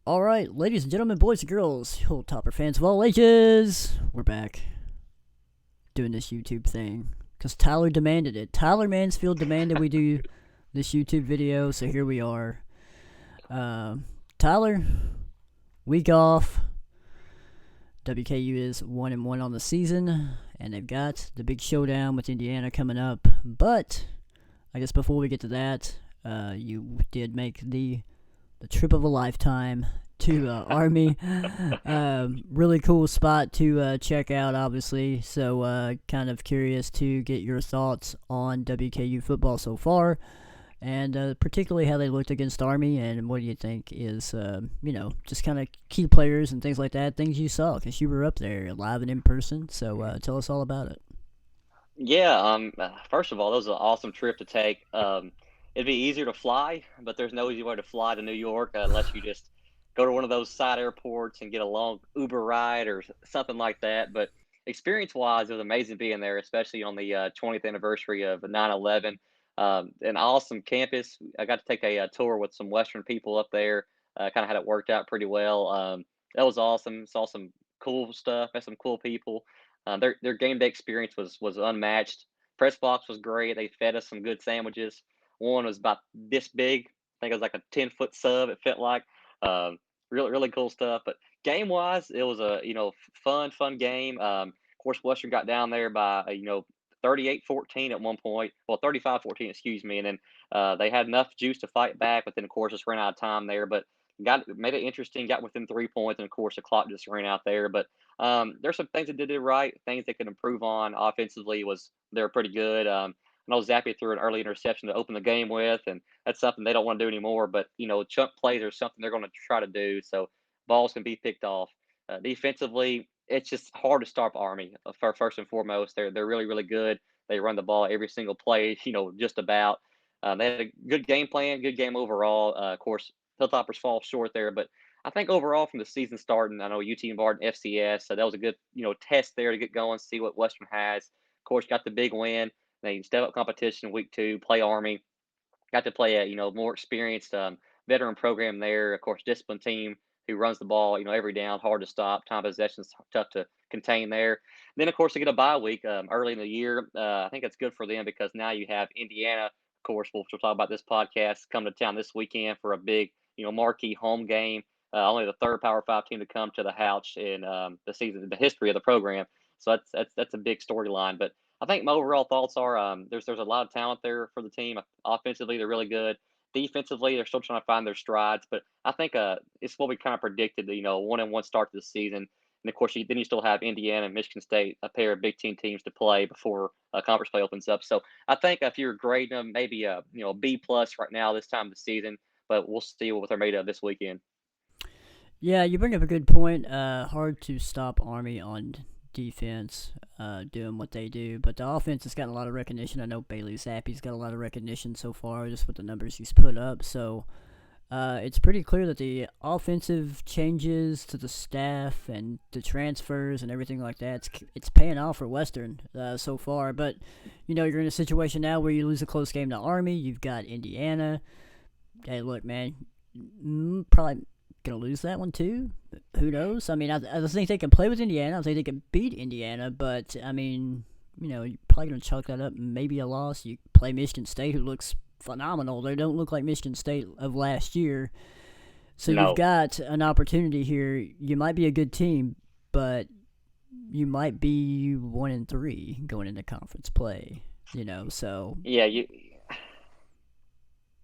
All right, ladies and gentlemen, boys and girls, Hilltopper fans of all ages, we're back doing this YouTube thing because Tyler demanded it. Tyler Mansfield demanded we do this YouTube video, so here we are. Tyler, week off. WKU is 1-1 on the season, and they've got the big showdown with Indiana coming up. But I guess before we get to that, you did make the trip of a lifetime to Army. Really cool spot to check out, obviously. So, kind of curious to get your thoughts on WKU football so far, and particularly how they looked against Army, and what do you think is, just kind of key players and things like that, things you saw, because you were up there live and in person. So, tell us all about it. Yeah, first of all, that was an awesome trip to take. It'd be easier to fly, but there's no easy way to fly to New York unless you just go to one of those side airports and get a long Uber ride or something like that. But experience-wise, it was amazing being there, especially on the 20th anniversary of 9/11. An awesome campus. I got to take a tour with some Western people up there. Kind of had it worked out pretty well. That was awesome. Saw some cool stuff. Met some cool people. Their game day experience was unmatched. Press box was great. They fed us some good sandwiches. One was about this big. I think it was like a 10-foot sub. It felt like really cool stuff. But game wise, it was a fun game. Of course, Western got down there by 38-14 at one point. Well, 35-14, excuse me. And then they had enough juice to fight back, but then of course just ran out of time there. But got made it interesting. Got within 3 points, and of course the clock just ran out there. But there's some things that did it right, things they could improve on. Offensively was they're pretty good. I know Zappy threw an early interception to open the game with, and that's something they don't want to do anymore. But chunk plays are something they're going to try to do, so balls can be picked off. Defensively, it's just hard to stop Army. For first and foremost, they're really good. They run the ball every single play, just about. They had a good game plan, good game overall. Of course, Hilltoppers fall short there, but I think overall from the season starting, I know UT and Barton FCS, so that was a good test there to get going, see what Western has. Of course, got the big win. They step up competition week two, play Army. Got to play a more experienced veteran program there. Of course, disciplined team who runs the ball every down, hard to stop. Time possession's tough to contain there. Then of course they get a bye week early in the year. I think that's good for them because now you have Indiana. Of course, we'll talk about this podcast come to town this weekend for a big marquee home game. Only the third Power Five team to come to the Houch in the season, the history of the program. So that's a big storyline. But I think my overall thoughts are there's a lot of talent there for the team. Offensively, they're really good. Defensively, they're still trying to find their strides, but I think it's what we kind of predicted. 1-1 start to the season, and of course, then you still have Indiana and Michigan State, a pair of Big Ten teams to play before conference play opens up. So I think if you're grading them, maybe a B plus right now this time of the season, but we'll see what they're made of this weekend. Yeah, you bring up a good point. Hard to stop Army on defense, doing what they do, but the offense has gotten a lot of recognition. I know Bailey Zappi's got a lot of recognition so far, just with the numbers he's put up. So it's pretty clear that the offensive changes to the staff and the transfers and everything like that, it's paying off for Western so far. But you're in a situation now where you lose a close game to Army. You've got Indiana. Hey, look, man, probably gonna lose that one too. Who knows? I mean, I think they can play with Indiana. I think they can beat Indiana, but I mean, you're probably gonna chalk that up. Maybe a loss. You play Michigan State, who looks phenomenal. They don't look like Michigan State of last year. So you've No, got an opportunity here. You might be a good team, but you might be 1-3 going into conference play. So yeah,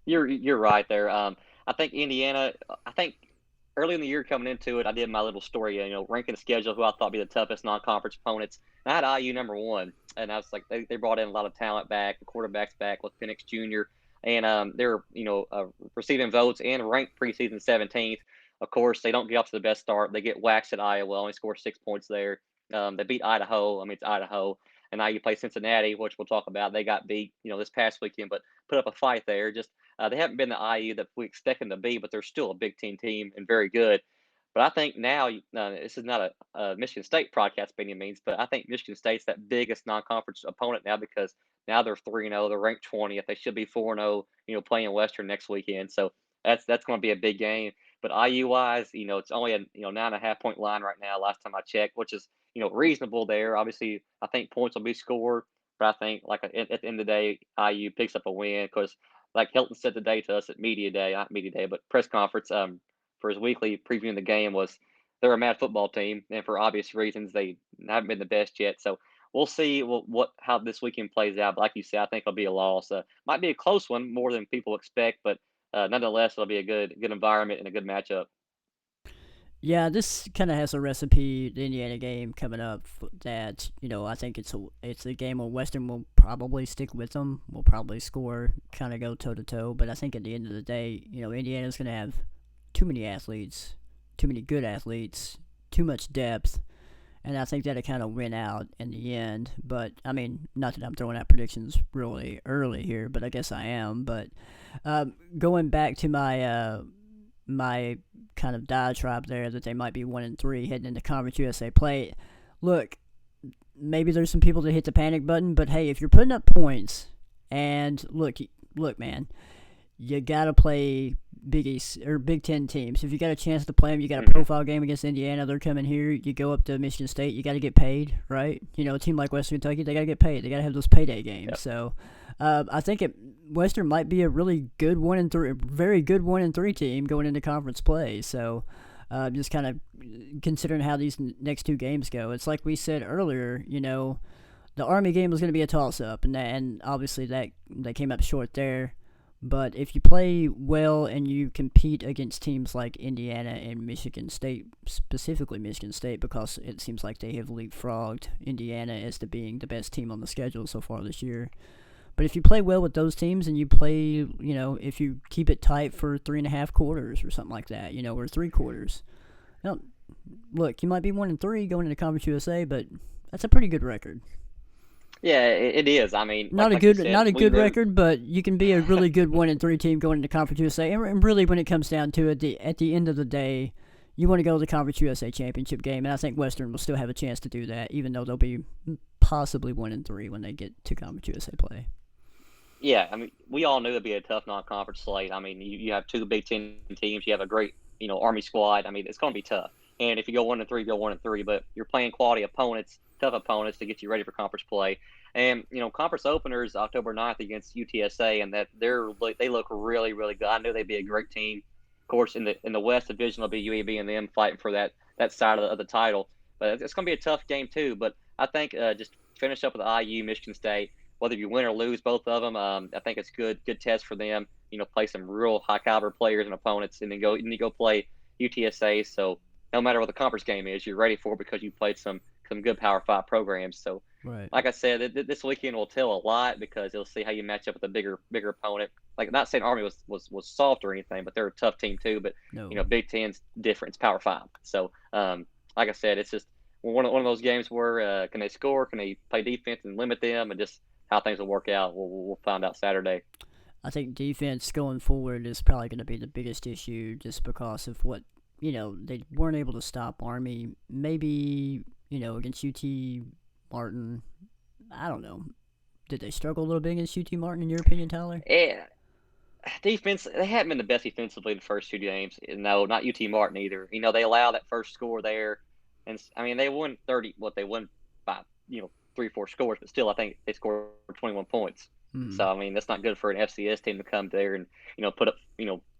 you're right there. I think Indiana. I think early in the year coming into it, I did my little story, ranking the schedule, who I thought would be the toughest non-conference opponents. And I had IU number one, and I was like, they brought in a lot of talent back, the quarterbacks back with Penix Jr., and they're receiving votes and ranked preseason 17th. Of course, they don't get off to the best start. They get waxed at Iowa, only score 6 points there. They beat Idaho. I mean, it's Idaho. And now you play Cincinnati, which we'll talk about. They got beat, this past weekend, but put up a fight there. Just they haven't been the IU that we expect them to be, but they're still a Big Ten team and very good. But I think now, this is not a Michigan State podcast by any means, but I think Michigan State's that biggest non-conference opponent now because now they're 3-0, they're ranked 20th. They should be 4-0, playing Western next weekend. So that's going to be a big game. But IU wise, it's only a 9.5 point line right now. Last time I checked, which is reasonable there. Obviously, I think points will be scored, but I think like at the end of the day, IU picks up a win because like Hilton said today to us at media day, not media day, but press conference, for his weekly previewing the game was they're a mad football team, and for obvious reasons, they haven't been the best yet. So we'll see what how this weekend plays out. But like you said, I think it'll be a loss. Might be a close one, more than people expect, but nonetheless, it'll be a good environment and a good matchup. Yeah, this kind of has a recipe. The Indiana game coming up that I think it's a game where Western will probably stick with them. Will probably score, kind of go toe to toe. But I think at the end of the day, Indiana's going to have too many athletes, too many good athletes, too much depth, and I think that'll kind of win out in the end. But I mean, not that I'm throwing out predictions really early here, but I guess I am. But going back to my kind of diatribe there that they might be 1-3 heading into Conference USA play. Look, maybe there's some people that hit the panic button, but hey, if you're putting up points, and look, man, you gotta play Big East or Big Ten teams. If you got a chance to play them, you got a profile game against Indiana. They're coming here. You go up to Michigan State. You got to get paid, right? A team like Western Kentucky, they got to get paid. They got to have those payday games. Yep. So, I think Western might be a really good 1-3, very good 1-3 team going into conference play. So, just kind of considering how these next two games go, it's like we said earlier. The Army game was going to be a toss-up, and obviously that they came up short there. But if you play well and you compete against teams like Indiana and Michigan State, specifically Michigan State, because it seems like they have leapfrogged Indiana as to being the best team on the schedule so far this year. But if you play well with those teams and you play, if you keep it tight for 3.5 quarters or something like that, or 3 quarters, look, you might be 1-3 going into Conference USA, but that's a pretty good record. Yeah, it is. I mean, not a good record, but you can be a really good 1-3 team going into Conference USA. And really, when it comes down to it, at the end of the day, you want to go to the Conference USA championship game, and I think Western will still have a chance to do that, even though they'll be possibly 1-3 when they get to Conference USA play. Yeah, I mean, we all knew it'd be a tough non-conference slate. I mean, you have 2 Big Ten teams. You have a great, Army squad. I mean, it's going to be tough. And if you go 1-3, go 1-3. But you're playing quality opponents, tough opponents to get you ready for conference play. And conference openers October 9th against UTSA, and that they look really, really good. I knew they'd be a great team. Of course, in the West Division, it'll be UAB and them fighting for that side of the title. But it's going to be a tough game too. But I think just finish up with IU, Michigan State. Whether you win or lose both of them, I think it's good test for them. Play some real high caliber players and opponents, and then go play UTSA. So no matter what the conference game is, you're ready for it because you played some good Power 5 programs. So, right. Like I said, this weekend will tell a lot because it'll see how you match up with a bigger opponent. Like, not saying Army was soft or anything, but they're a tough team too. But no. Big Ten's different. It's Power 5. So, like I said, it's just one of those games where can they score? Can they play defense and limit them? And just how things will work out, we'll find out Saturday. I think defense going forward is probably going to be the biggest issue, just because of what they weren't able to stop Army. Maybe against UT Martin, I don't know. Did they struggle a little bit against UT Martin, in your opinion, Tyler? Yeah, defense. They haven't been the best defensively the first 2 games. No, not UT Martin either. They allowed that first score there, and I mean they won 30. They won by 3-4 scores, but still I think they scored 21 points. Mm-hmm. So I mean that's not good for an FCS team to come there and put up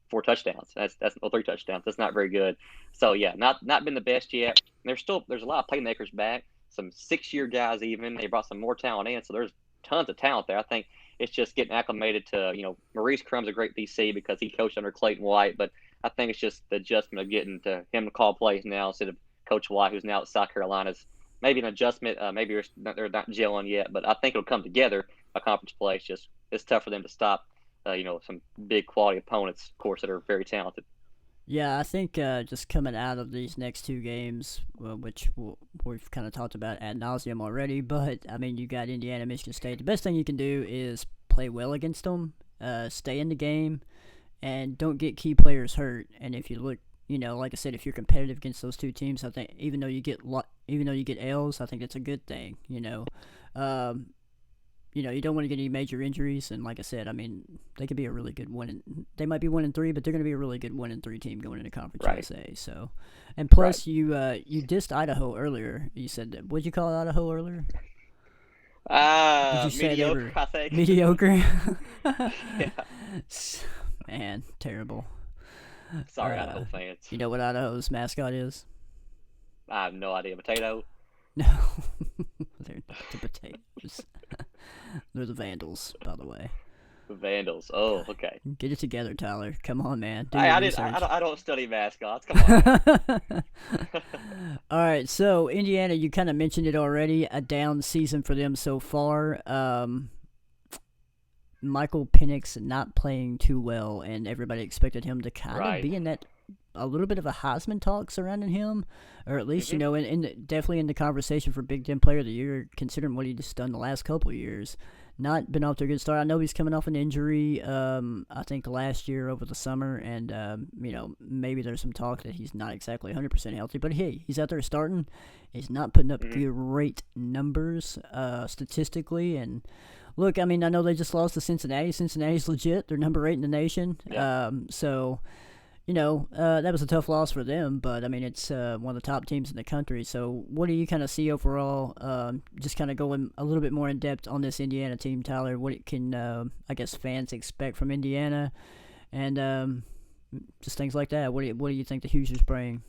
4 touchdowns. That's 3 touchdowns. That's not very good. So yeah, not been the best yet. There's a lot of playmakers back. Some 6-year guys even. They brought some more talent in. So there's tons of talent there. I think it's just getting acclimated to Maurice Crum's a great DC because he coached under Clayton White, but I think it's just the adjustment of getting to him to call plays now instead of Coach White, who's now at South Carolina's. Maybe an adjustment. Maybe they're not gelling yet, but I think it'll come together. A conference play. It's tough for them to stop. Some big quality opponents, of course, that are very talented. Yeah, I think just coming out of these next 2 games, which we've kind of talked about ad nauseum already, but I mean, you got Indiana, Michigan State. The best thing you can do is play well against them, stay in the game, and don't get key players hurt. And if you look, like I said, if you're competitive against those 2 teams, I think even though you get L's, I think that's a good thing. you don't want to get any major injuries. And like I said, I mean, they could be a really good they might be 1-3, but they're going to be a really good 1-3 team going into Conference Right. USA. So, and plus Right. you dissed Idaho earlier. You said that, what'd you call Idaho earlier? Did you say they Mediocre, were I think. mediocre? Yeah. Man, terrible. Sorry, Idaho fans. You know what Idaho's mascot is? I have no idea. Potato. No, they're not the potatoes. They're the Vandals, by the way. Vandals. Oh, okay. Get it together, Tyler. Come on, man. Do I, your I did. I, I research. don't I don't study mascots. Come on now. All right, so Indiana, you kind of mentioned it already. A down season for them so far. Michael Penix not playing too well, and everybody expected him to kind of Right. be in that a little bit of a Heisman talk surrounding him, or at least Hmm. definitely in the conversation for Big Ten Player of the Year, considering what he's done the last couple of years. Not been off to a good start. I know he's coming off an injury. I think last year over the summer, and maybe there's some talk that he's not exactly 100% healthy. But hey, he's out there starting. He's not putting up Hmm. great numbers statistically, and look, I mean, I know they just lost to Cincinnati. Cincinnati's legit. They're number 8 in the nation. Yeah. So that was a tough loss for them, but I mean, it's one of the top teams in the country. So, what do you kind of see overall? Just kind of going a little bit more in depth on this Indiana team, Tyler. What can I guess fans expect from Indiana, and just things like that. What do you think the Hoosiers bring?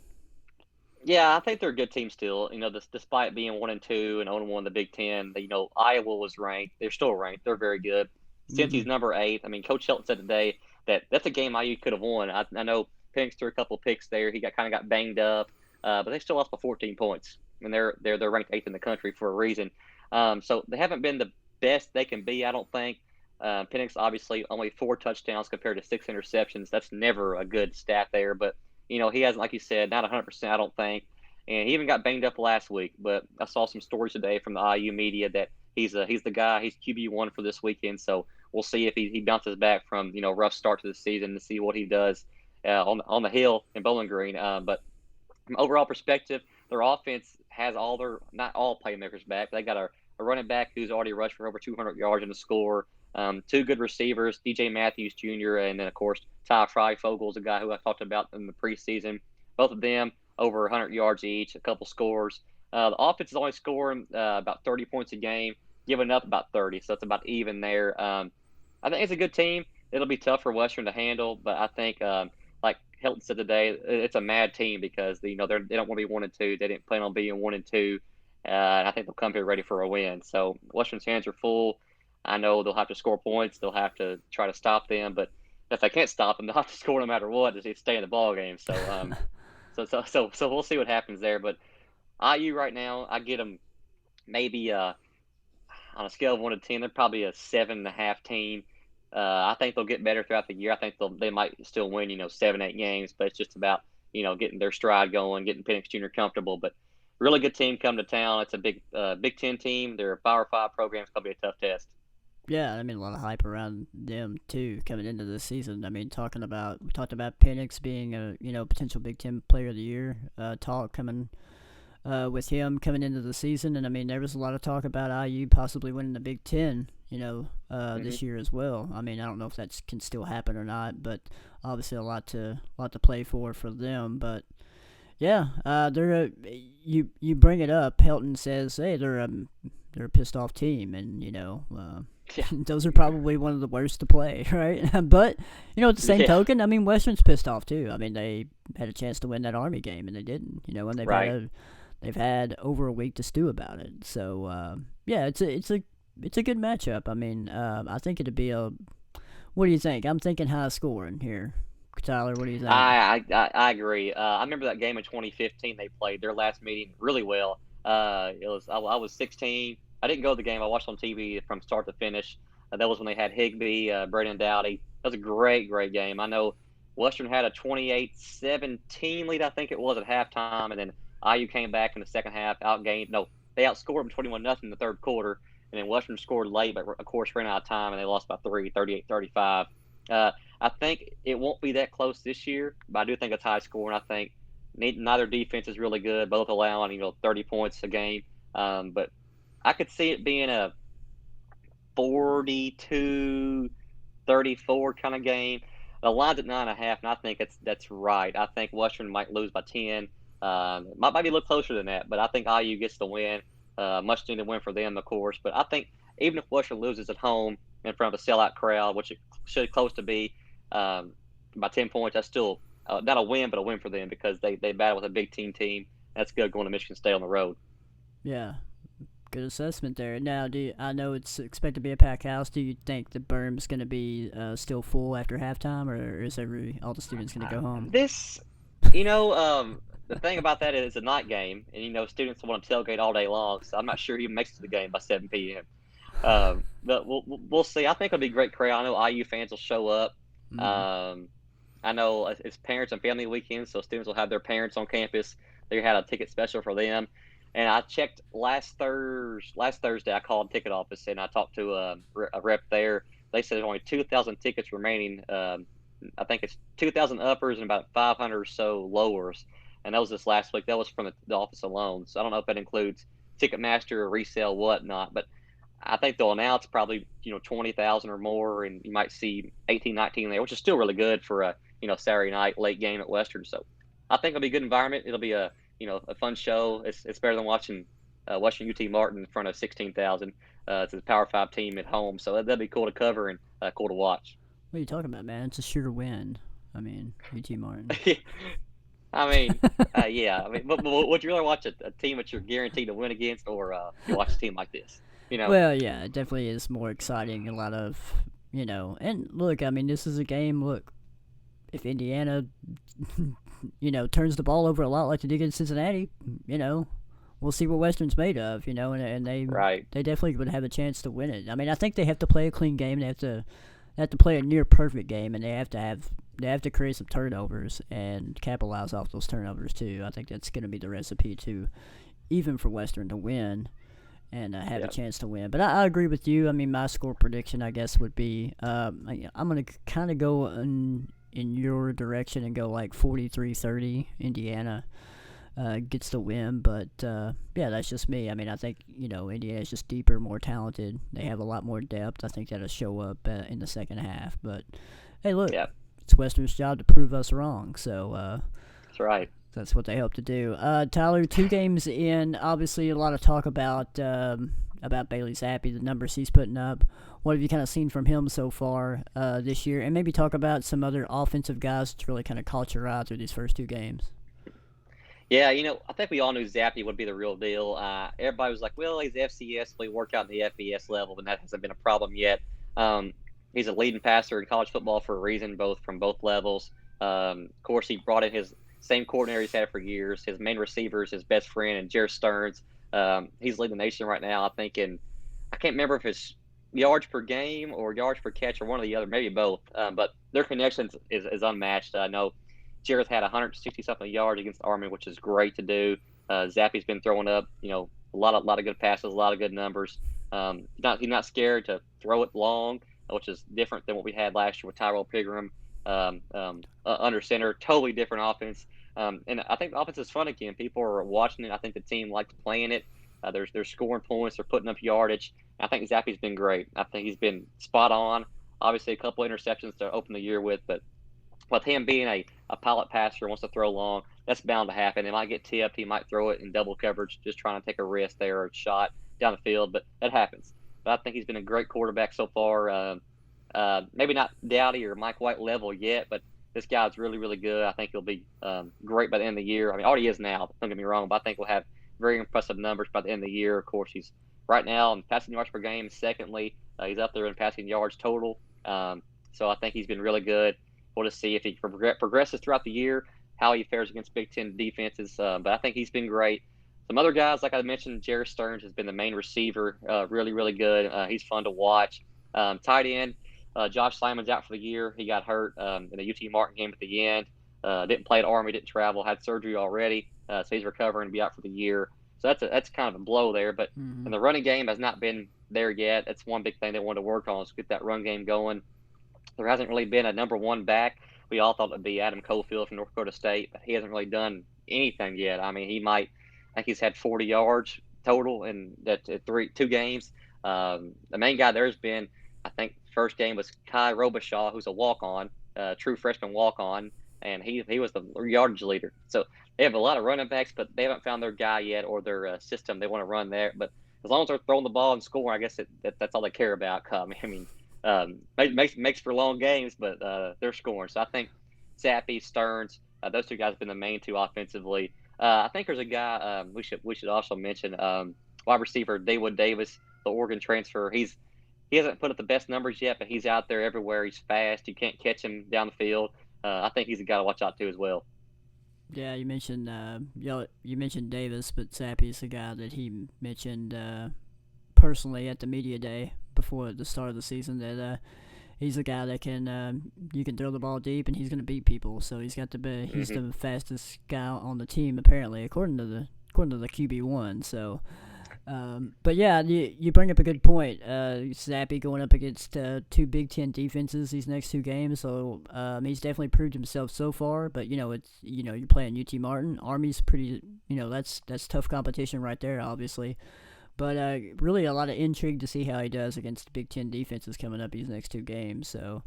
Yeah, I think they're a good team still. Despite being 1-2 and 0-1 in the Big Ten, Iowa was ranked. They're still ranked. They're very good. Since Mm-hmm. he's number 8, I mean, Coach Shelton said today that that's a game IU could have won. I know Penix threw a couple of picks there. He got banged up, but they still lost by 14 points. And they're ranked 8th in the country for a reason. So they haven't been the best they can be, I don't think. Penix obviously only 4 touchdowns compared to 6 interceptions. That's never a good stat there, but he hasn't, like you said, not 100%, I don't think. And he even got banged up last week. But I saw some stories today from the IU media that he's the guy. He's QB1 for this weekend. So we'll see if he bounces back from rough start to the season to see what he does on the hill in Bowling Green. But from overall perspective, their offense has not all playmakers back. They got a running back who's already rushed for over 200 yards in the score. 2 good receivers, DJ Matthews Jr. and then of course Ty Fryfogle is a guy who I talked about in the preseason. Both of them over 100 yards each, a couple scores. The offense is only scoring about 30 points a game, giving up about 30, so it's about even there. I think it's a good team. It'll be tough for Western to handle, but I think, like Hilton said today, it's a mad team because they don't want to be 1-2. They didn't plan on being 1-2, and I think they'll come here ready for a win. So Western's hands are full. I know they'll have to score points. They'll have to try to stop them, but if they can't stop them, they'll have to score no matter what to stay in the ball game. So we'll see what happens there. But IU right now, I get them maybe on a scale of 1 to 10, they're probably a 7.5 team. I think they'll get better throughout the year. I think they might still win 7, 8 games, but it's just about getting their stride going, getting Penix Jr. comfortable. But really good team come to town. It's a Big Ten team. They're a Power 5 program. It's gonna be a tough test. Yeah, I mean a lot of hype around them too coming into this season. I mean, we talked about Penix being a potential Big Ten Player of the Year talk coming with him coming into the season, and I mean there was a lot of talk about IU possibly winning the Big Ten, Hmm. this year as well. I mean I don't know if that can still happen or not, but obviously a lot to play for them. But yeah, you bring it up. Helton says, hey, they're a pissed off team, and Yeah, those are probably one of the worst to play, right? But at the same yeah, token, I mean, Western's pissed off too. I mean, they had a chance to win that Army game and they didn't. And right. they've had over a week to stew about it. So yeah, it's a good matchup. I mean, I think it'd be a. What do you think? I'm thinking high scoring here, Tyler. What do you think? I agree. I remember that game in 2015 they played their last meeting really well. I was 16. I didn't go to the game. I watched on TV from start to finish. That was when they had Higbee, Braden Dowdy. That was a great game. I know Western had a 28-17 lead, I think it was at halftime, and then IU came back in the second half, outgained. No, they outscored them 21-0 in the third quarter, and then Western scored late, but of course ran out of time, and they lost by 3, 38-35. I think it won't be that close this year, but I do think it's high scoring. I think neither defense is really good, both allowing 30 points a game. But I could see it being a 42-34 kind of game. The line's at 9.5, and I think that's right. I think Western might lose by 10. Might be a little closer than that, but I think IU gets the win. Much needed win for them, of course. But I think even if Western loses at home in front of a sellout crowd, which it should close to be, by 10 points, that's still not a win, but a win for them because they battle with a big team. That's good going to Michigan State on the road. Yeah, good assessment there. Now, I know it's expected to be a packed house. Do you think the berm's going to be still full after halftime, or is all the students going to go home? This, the thing about that is it's a night game, and students want to tailgate all day long. So I'm not sure he makes it to the game by 7 p.m. But we'll see. I think it'll be a great crowd. I know IU fans will show up. Mm. I know it's parents and family weekend, so students will have their parents on campus. They had a ticket special for them. And I checked last Thursday. I called the ticket office and I talked to a rep there. They said there's only 2,000 tickets remaining. I think it's 2,000 uppers and about 500 or so lowers. And that was this last week. That was from the office alone. So I don't know if that includes Ticketmaster or resale, whatnot. But I think they'll announce probably 20,000 or more, and you might see 18, 19 there, which is still really good for a Saturday night late game at Western. So I think it'll be a good environment. It'll be a fun show. It's better than watching UT Martin in front of 16,000. It's a Power 5 team at home, so that'd be cool to cover and cool to watch. What are you talking about, man? It's a sure win. I mean, UT Martin. Yeah. But would you rather watch a team that you're guaranteed to win against, or you watch a team like this? Well, yeah, it definitely is more exciting. A lot of, and look, I mean, this is a game. Look, if Indiana, turns the ball over a lot like they did against Cincinnati, we'll see what Western's made of, and they definitely would have a chance to win it. I mean, I think they have to play a clean game. They have to play a near perfect game, and they have to create some turnovers and capitalize off those turnovers too. I think that's going to be the recipe to even for Western to win and have a chance to win. But I agree with you. I mean, my score prediction, I guess, would be I'm going to kind of go in your direction and go like 43-30 Indiana gets the win. But, yeah, that's just me. I mean, I think, Indiana's just deeper, more talented. They have a lot more depth. I think that'll show up in the second half. But, hey, look, it's Western's job to prove us wrong. So that's right. That's what they hope to do. Tyler, 2 games in, obviously a lot of talk about Bailey Zappi, the numbers he's putting up. What have you kind of seen from him so far this year? And maybe talk about some other offensive guys that's really kind of caught your eye through these first 2 games. Yeah, I think we all knew Zappi would be the real deal. Everybody was like, well, he's FCS, but he worked out in the FBS level, and that hasn't been a problem yet. He's a leading passer in college football for a reason, from both levels. Of course, he brought in his same coordinator he's had for years. His main receiver is his best friend, and Jerry Stearns. He's leading the nation right now, I think, I can't remember if it's yards per game or yards per catch or one or the other, maybe both. But their connection is unmatched. I know Jared's had 160-something yards against Army, which is great to do. Zappi's been throwing up, a lot of good passes, a lot of good numbers. He's not scared to throw it long, which is different than what we had last year with Tyrell Pigram. Under center, totally different offense. And I think the offense is fun again. People are watching it. I think the team likes playing it. They're scoring points. They're putting up yardage. I think Zappi's been great. I think he's been spot on. Obviously, a couple interceptions to open the year with him being a pilot passer, wants to throw long, that's bound to happen. He might get tipped. He might throw it in double coverage, just trying to take a risk there or a shot down the field, but that happens. But I think he's been a great quarterback so far. Maybe not Dowdy or Mike White level yet, but this guy's really, really good. I think he'll be great by the end of the year. I mean, already is now, don't get me wrong, but I think we'll have very impressive numbers by the end of the year. Of course, he's right now in passing yards per game. Secondly, he's up there in passing yards total. So I think he's been really good. We'll just see if he progresses throughout the year, how he fares against Big Ten defenses. But I think he's been great. Some other guys, like I mentioned, Jerry Stearns has been the main receiver, really, really good. He's fun to watch. Tight end, Josh Simon's out for the year. He got hurt in the UT Martin game at the end. Didn't play at Army, didn't travel, had surgery already. So he's recovering to be out for the year. So that's kind of a blow there. But and the running game has not been there yet. That's one big thing they wanted to work on, is get that run game going. There hasn't really been a number one back. We all thought it would be Adam Cofield from North Dakota State, but he hasn't really done anything yet. I mean, I think he's had 40 yards total in that 2 games. The main guy there's been, I think, first game was Kai Robichaud, who's a walk-on, true freshman walk-on, and he was the yardage leader. So they have a lot of running backs, but they haven't found their guy yet or their system they want to run there. But as long as they're throwing the ball and scoring, I guess that's all they care about. I mean, makes for long games, but they're scoring. So I think Zappe, Stearns, those two guys have been the main two offensively. I think there's a guy we should also mention, wide receiver Dawood Davis, the Oregon transfer. He hasn't put up the best numbers yet, but he's out there everywhere. He's fast. You can't catch him down the field. I think he's a guy to watch out too as well. Yeah, you mentioned you mentioned Davis, but Zappe's the guy that he mentioned personally at the media day before the start of the season. That he's a guy that can you can throw the ball deep and he's going to beat people. So he's the fastest guy on the team apparently, according to the QB1. So. But yeah, you bring up a good point. Zappe going up against two Big Ten defenses these next two games, so he's definitely proved himself so far. But you're playing UT Martin. Army's pretty, that's tough competition right there, obviously. But really a lot of intrigue to see how he does against Big Ten defenses coming up these next two games. So.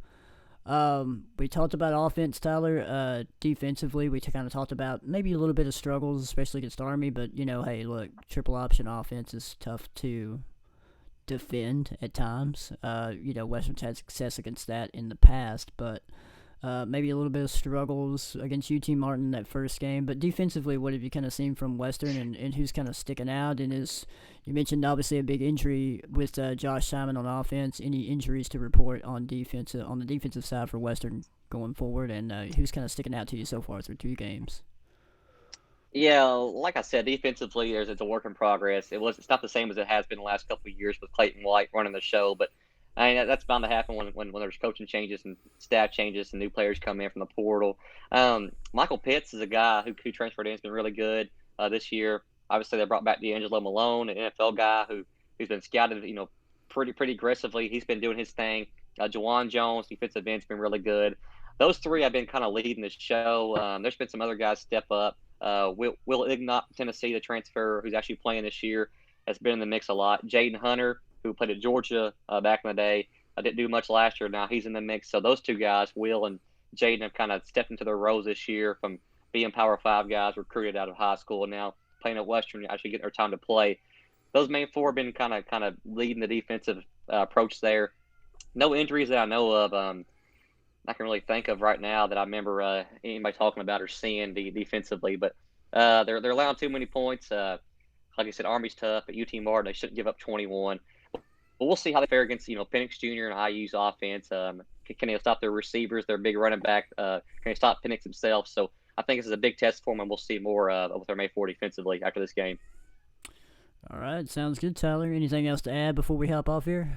We talked about offense, Tyler. Defensively, we kind of talked about maybe a little bit of struggles, especially against Army. But hey, look, triple option offense is tough to defend at times. Western's had success against that in the past, but maybe a little bit of struggles against UT Martin that first game. But defensively, what have you kind of seen from Western, and who's kind of sticking out? And you mentioned obviously a big injury with Josh Simon on offense. Any injuries to report on defense on the defensive side for Western going forward, and who's kind of sticking out to you so far through two games? Yeah, like I said, defensively, it's a work in progress. It's not the same as it has been the last couple of years with Clayton White running the show, but I mean that's bound to happen when there's coaching changes and staff changes and new players come in from the portal. Michael Pitts is a guy who transferred in. Has been really good this year. Obviously, they brought back D'Angelo Malone, an NFL guy who's been scouted, pretty aggressively. He's been doing his thing. Juwan Jones, defensive end's been really good. Those three have been kind of leading the show. There's been some other guys step up. Will Ignott, Tennessee, the transfer, who's actually playing this year, has been in the mix a lot. Jaden Hunter, who played at Georgia back in the day, didn't do much last year. Now he's in the mix. So those two guys, Will and Jaden, have kind of stepped into their roles this year from being Power 5 guys recruited out of high school and now playing at Western, actually getting their time to play. Those main four have been kind of leading the defensive approach there. No injuries that I know of. I can really think of right now that I remember anybody talking about or seeing defensively, but they're allowing too many points. Like I said, Army's tough, but UT Martin, they shouldn't give up 21. But we'll see how they fare against Penix Jr. and IU's offense. Can they stop their receivers, their big running back? Can they stop Penix himself? So I think this is a big test for them, and we'll see more of what they're made for defensively after this game. All right, sounds good, Tyler. Anything else to add before we hop off here?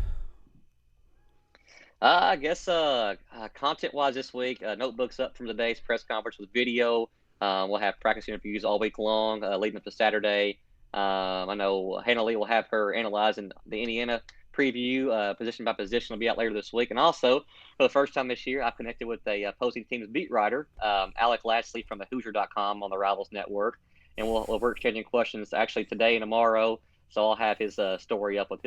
I guess content-wise this week, notebooks up from today's press conference with video. We'll have practice interviews all week long, leading up to Saturday. I know Hannah Lee will have her analyzing the Indiana preview, position by position, will be out later this week. And also, for the first time this year, I've connected with a opposing team's beat writer, Alec Lashley from the Hoosier.com on the Rivals Network. And we're exchanging questions actually today and tomorrow. So I'll have his story up with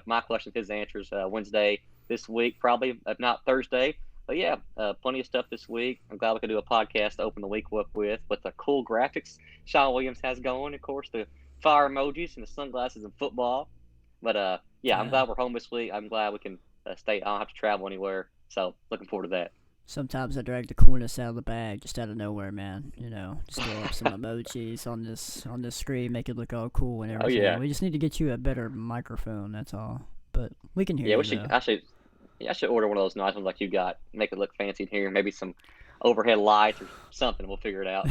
my questions, his answers Wednesday this week, probably, if not Thursday. But yeah, plenty of stuff this week. I'm glad we could do a podcast to open the week up with the cool graphics Sean Williams has going. Of course, the fire emojis and the sunglasses and football. But yeah, I'm glad we're home this week. I'm glad we can stay. I don't have to travel anywhere. So looking forward to that. Sometimes I drag the coolness out of the bag just out of nowhere, man. Just throw up some emojis on this screen, make it look all cool and everything. Oh, yeah. We just need to get you a better microphone, that's all. But we can hear you. I should order one of those nice ones like you got. Make it look fancy in here. Maybe some overhead lights or something. We'll figure it out.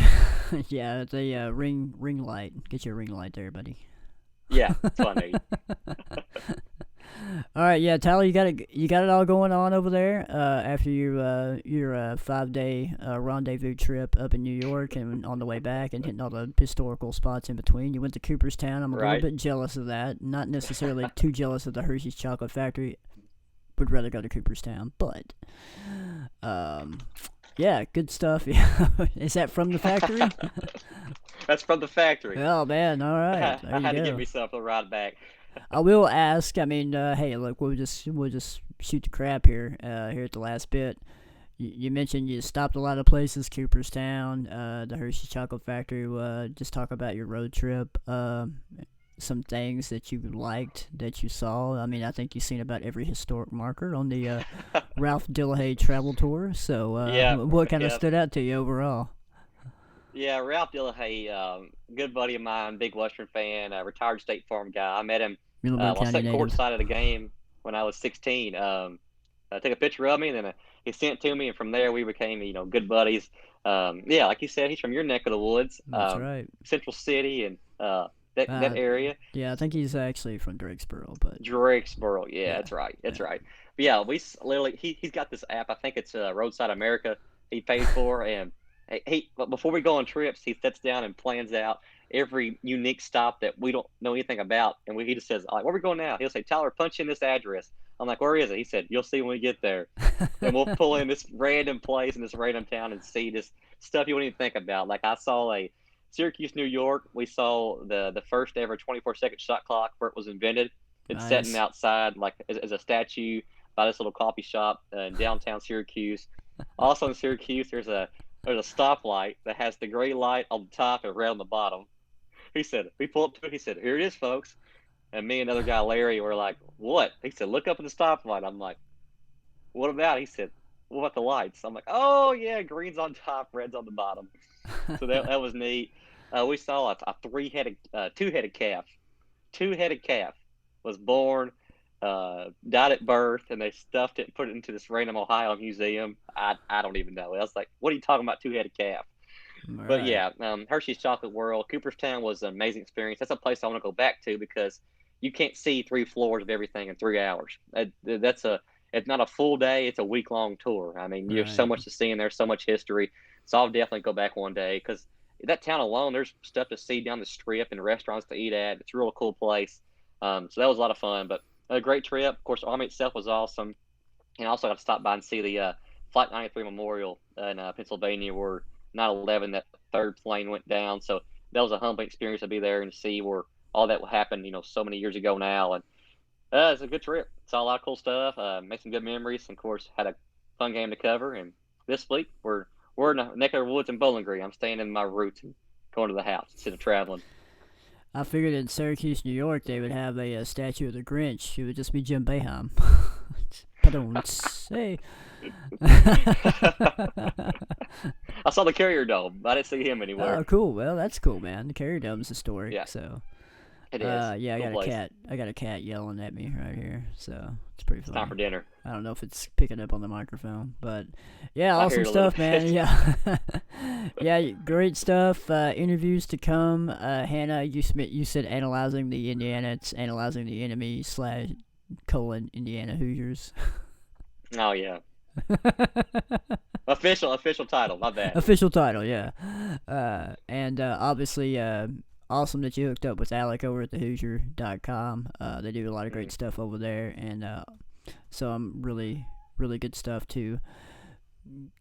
Yeah, it's a ring light. Get you a ring light there, buddy. Yeah, that's what I need. All right, yeah, Tyler, you got it all going on over there after your 5-day rendezvous trip up in New York and on the way back and hitting all the historical spots in between. You went to Cooperstown. I'm a little bit jealous of that. Not necessarily too jealous of the Hershey's Chocolate Factory. Would rather go to Cooperstown, but yeah, good stuff. Is that from the factory? That's from the factory. Oh man, all right. I had to get myself a ride back. I will ask. I mean, hey, look, we'll just shoot the crap here. Here at the last bit. You mentioned you stopped a lot of places, Cooperstown, the Hershey Chocolate Factory. Just talk about your road trip. Some things that you liked that you saw. I mean, I think you've seen about every historic marker on the Ralph Dillahay travel tour. So, Yeah, what kind of yeah, stood out to you overall? yeah. Ralph Dillahay, good buddy of mine, big Western fan, retired State Farm guy. I met him. Muhlenberg Well, I County sat native. courtside at a game when I was 16. I took a picture of me, and then he sent it to me, and from there we became, good buddies. Yeah, like you said, he's from your neck of the woods, That's right. Central City, and that Uh, area. yeah, I think he's actually from Drakesboro, but Drakesboro. Yeah, yeah, that's right. That's yeah. right. But yeah, literally he's got this app. I think it's Roadside America. He paid for, and but before we go on trips, he sits down and plans out every unique stop that we don't know anything about, and he just says like, "Where are we going now?" He'll say, "Tyler, punch in this address." I'm like, "Where is it?" He said, "You'll see when we get there." And we'll pull in this random place in this random town and see this stuff you wouldn't even think about. Like I saw a Syracuse, New York. We saw the first ever 24-second shot clock where it was invented. It's sitting Nice. outside like as a statue by this little coffee shop in downtown Syracuse. Also in Syracuse, there's a stoplight that has the gray light on the top and red on the bottom. He said, we pull up to it. He said, "Here it is, folks." And me and another guy, Larry, were like, "What?" He said, "Look up at the stoplight." I'm like, "What about?" He said, "What about the lights?" I'm like, "Oh yeah, green's on top, red's on the bottom." So that was neat. We saw a two-headed calf. Two-headed calf was born, died at birth, and they stuffed it and put it into this random Ohio museum. I don't even know. I was like, "What are you talking about, two-headed calf?" All But right. yeah, Hershey's Chocolate World, Cooperstown was an amazing experience. That's a place I want to go back to because you can't see 3 floors of everything in 3 hours. It's not a full day; it's a week-long tour. I mean, there's so Right. much to see and there's so much history. So I'll definitely go back one day because that town alone, there's stuff to see down the strip and restaurants to eat at. It's a real cool place. So that was a lot of fun, but a great trip. Of course, Army itself was awesome, and I also got to stop by and see the Flight 93 Memorial in Pennsylvania, where 9/11, that third plane went down. So that was a humbling experience to be there and see where all that happened, so many years ago now. And it's a good trip. Saw a lot of cool stuff. Made some good memories. And of course, had a fun game to cover. And this week we're in the neck of the woods in Bowling Green. I'm staying in my roots and going to the house instead of traveling. I figured in Syracuse, New York, they would have a statue of the Grinch. It would just be Jim Beheim. I don't say. I saw the Carrier Dome. I didn't see him anywhere. Oh, cool. Well, that's cool, man. The Carrier Dome's historic, Yeah, so. it is. Yeah, I Cool got a place. cat. I got a cat yelling at me right here, so it's pretty It's time funny. for dinner. I don't know if it's picking up on the microphone, but yeah, I hear awesome it a little stuff, man. bit. Yeah, yeah, great stuff. Interviews to come. Hannah, you said analyzing the Indiana. It's analyzing the enemy slash colon Indiana Hoosiers. Oh yeah. Official title. My bad. Official title, yeah. And obviously, awesome that you hooked up with Alec over at thehoosier.com. They do a lot of great Mhm. stuff over there, and so I'm really good stuff to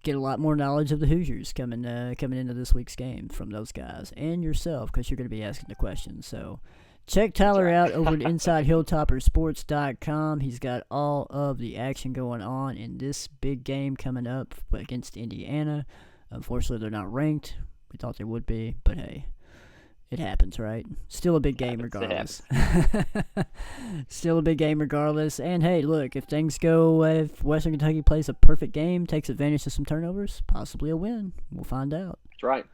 get a lot more knowledge of the Hoosiers coming into this week's game from those guys and yourself, because you're going to be asking the questions. So check That's Tyler right. out over at InsideHilltoppersports.com. He's got all of the action going on in this big game coming up against Indiana. Unfortunately, they're not ranked. We thought they would be, but hey, it happens, right? Still a big game It regardless. happens. Still a big game regardless. And hey, look, if things go, if Western Kentucky plays a perfect game, takes advantage of some turnovers, possibly a win. We'll find out. That's right.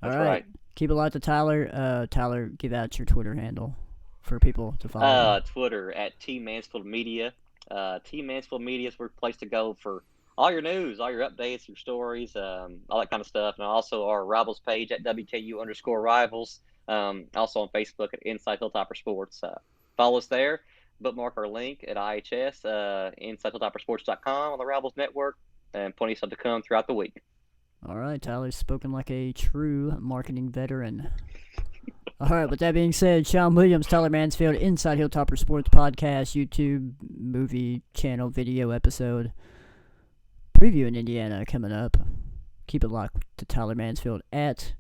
All That's right. right. Keep it light to Tyler. Tyler, give out your Twitter handle for people to follow you. Twitter at T Mansfield Media. T Mansfield Media is where place to go for all your news, all your updates, your stories, all that kind of stuff. And also our Rivals page at WKU_Rivals. Also on Facebook at Inside Hilltopper Sports. Follow us there. Bookmark our link at IHS, InsideHilltoppersports.com on the Rivals Network, and plenty of stuff to come throughout the week. All right, Tyler's spoken like a true marketing veteran. All right, with that being said, Sean Williams, Tyler Mansfield, Inside Hilltopper Sports Podcast, YouTube, movie channel, video episode, preview in Indiana coming up. Keep it locked to Tyler Mansfield at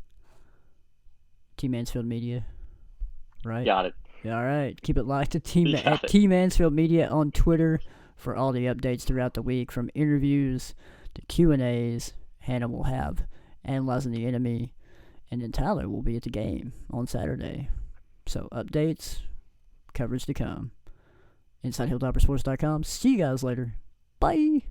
T Mansfield Media, right? Got it. All right. Keep it locked to Team You at got it. T Mansfield Media on Twitter for all the updates throughout the week, from interviews to Q&As. Hannah will have Analyzing the Enemy, and then Tyler will be at the game on Saturday. So updates, coverage to come. InsideHilltopperSports.com. See you guys later. Bye.